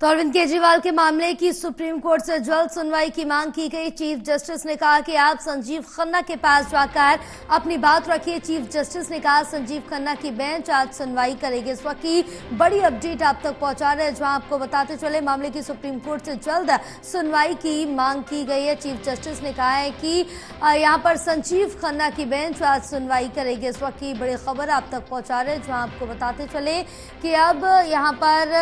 तो अरविंद केजरीवाल के मामले की सुप्रीम कोर्ट से जल्द सुनवाई की मांग की गई। चीफ जस्टिस ने कहा कि आप संजीव खन्ना के पास जाकर अपनी बात रखिए। चीफ जस्टिस ने कहा संजीव खन्ना की बेंच आज सुनवाई करेगी। इस वक्त की बड़ी अपडेट आप तक पहुंचा रहे हैं, जहां आपको बताते चले मामले की सुप्रीम कोर्ट से जल्द सुनवाई की मांग की गई है। चीफ जस्टिस ने कहा है कि यहाँ पर संजीव खन्ना की बेंच आज सुनवाई करेगी। इस वक्त की बड़ी खबर आप तक पहुंचा रहे हैं, जहां आपको बताते चले कि अब यहाँ पर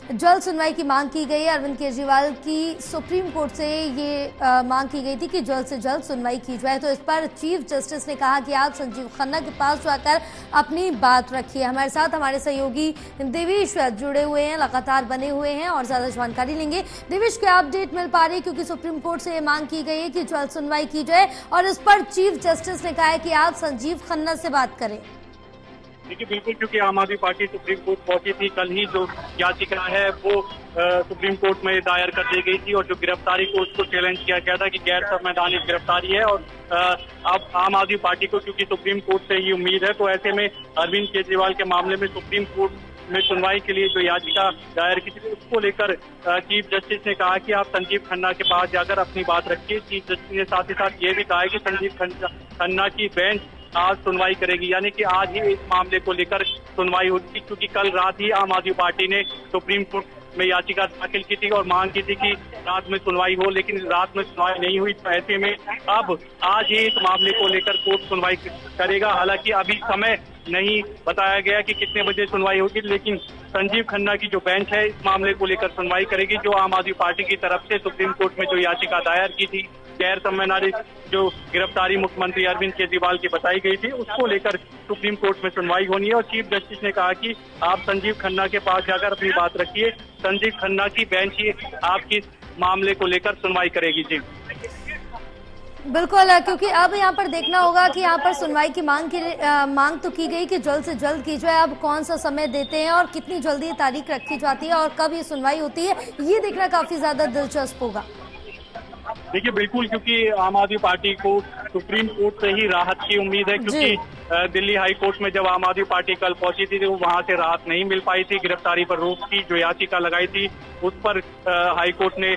जल्द सुनवाई की मांग की गई है। अरविंद केजरीवाल की सुप्रीम कोर्ट से ये मांग की गई थी कि जल्द से जल्द सुनवाई की जाए। तो इस पर चीफ जस्टिस ने कहा कि आप संजीव खन्ना के पास जाकर अपनी बात रखिए। हमारे साथ हमारे सहयोगी देवेश जुड़े हुए हैं, लगातार बने हुए हैं और ज्यादा जानकारी लेंगे। देवेश, क्या अपडेट मिल पा रही है, क्योंकि सुप्रीम कोर्ट से ये मांग की गई है कि जल्द सुनवाई की जाए और इस पर चीफ जस्टिस ने कहा है कि आप संजीव खन्ना से बात करें। देखिए, बिल्कुल, क्योंकि आम आदमी पार्टी सुप्रीम कोर्ट पहुंची थी। कल ही जो याचिका है वो सुप्रीम कोर्ट में दायर कर दी गई थी और जो गिरफ्तारी को उसको चैलेंज किया गया था कि गैर संवैधानिक गिरफ्तारी है। और अब आम आदमी पार्टी को क्योंकि सुप्रीम कोर्ट से ही उम्मीद है, तो ऐसे में अरविंद केजरीवाल के मामले में सुप्रीम कोर्ट में सुनवाई के लिए जो याचिका दायर की थी उसको लेकर चीफ जस्टिस ने कहा कि आप संजीव खन्ना के पास जाकर अपनी बात रखिए। चीफ जस्टिस ने साथ ही साथ ये भी कहा है कि संजीव खन्ना की बेंच आज सुनवाई करेगी, यानी कि आज ही इस मामले को लेकर सुनवाई होगी, क्योंकि कल रात ही आम आदमी पार्टी ने सुप्रीम कोर्ट में याचिका दाखिल की थी और मांग की थी कि रात में सुनवाई हो, लेकिन रात में सुनवाई नहीं हुई। तो ऐसे में अब आज ही इस मामले को लेकर कोर्ट सुनवाई करेगा। हालांकि अभी समय नहीं बताया गया कि कितने बजे सुनवाई होगी, लेकिन संजीव खन्ना की जो बेंच है इस मामले को लेकर सुनवाई करेगी। जो आम आदमी पार्टी की तरफ से सुप्रीम कोर्ट में जो याचिका दायर की थी, गैर संवैधानिक जो गिरफ्तारी मुख्यमंत्री अरविंद केजरीवाल की बताई गई थी, उसको लेकर सुप्रीम कोर्ट में सुनवाई होनी है। और चीफ जस्टिस ने कहा कि आप संजीव खन्ना के पास जाकर अपनी बात रखिए। संजीव खन्ना की बेंच ही आपकी मामले को लेकर सुनवाई करेगी। जी बिल्कुल, क्योंकि अब यहाँ पर देखना होगा कि यहाँ पर सुनवाई की मांग तो की गई कि जल्द से जल्द की जाए। अब कौन सा समय देते हैं और कितनी जल्दी तारीख रखी जाती है और कब ये सुनवाई होती है, ये देखना काफी ज्यादा दिलचस्प होगा। देखिए, बिल्कुल, क्योंकि आम आदमी पार्टी को सुप्रीम कोर्ट से ही राहत की उम्मीद है, क्योंकि दिल्ली हाई कोर्ट में जब आम आदमी पार्टी कल पहुंची थी तो वहां से राहत नहीं मिल पाई थी। गिरफ्तारी पर रोक की जो याचिका लगाई थी उस पर हाई कोर्ट ने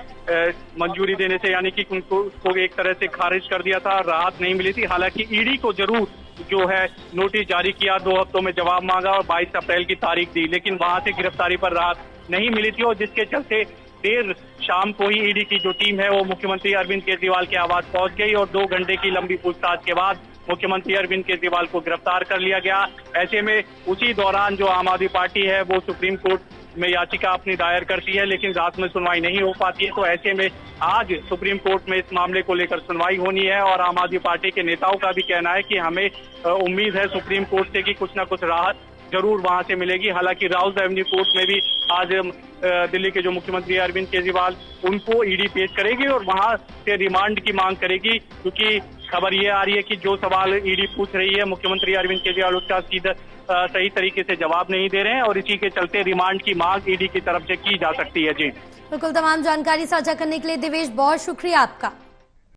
मंजूरी देने से, यानी कि उसको एक तरह से खारिज कर दिया था, राहत नहीं मिली थी। हालांकि ईडी को जरूर जो है नोटिस जारी किया, 2 हफ्तों में जवाब मांगा और 22 अप्रैल की तारीख दी, लेकिन वहां से गिरफ्तारी पर राहत नहीं मिली थी। और जिसके चलते देर शाम को ही ईडी की जो टीम है वो मुख्यमंत्री अरविंद केजरीवाल के आवास पहुंच गई और 2 घंटे की लंबी पूछताछ के बाद मुख्यमंत्री अरविंद केजरीवाल को गिरफ्तार कर लिया गया। ऐसे में उसी दौरान जो आम आदमी पार्टी है वो सुप्रीम कोर्ट में याचिका अपनी दायर करती है, लेकिन रात में सुनवाई नहीं हो पाती है। तो ऐसे में आज सुप्रीम कोर्ट में इस मामले को लेकर सुनवाई होनी है और आम आदमी पार्टी के नेताओं का भी कहना है कि हमें उम्मीद है सुप्रीम कोर्ट से कि कुछ ना कुछ राहत जरूर वहां से मिलेगी। हालांकि राउस एवेन्यू कोर्ट में भी आज दिल्ली के जो मुख्यमंत्री अरविंद केजरीवाल उनको ईडी पेश करेगी और वहां से रिमांड की मांग करेगी, क्योंकि खबर ये आ रही है कि जो सवाल ईडी पूछ रही है मुख्यमंत्री अरविंद केजरीवाल उसका सीधा सही तरीके से जवाब नहीं दे रहे हैं और इसी के चलते रिमांड की मांग ईडी की तरफ से की जा सकती है। जी बिल्कुल, तमाम जानकारी साझा करने के लिए देवेश बहुत शुक्रिया आपका।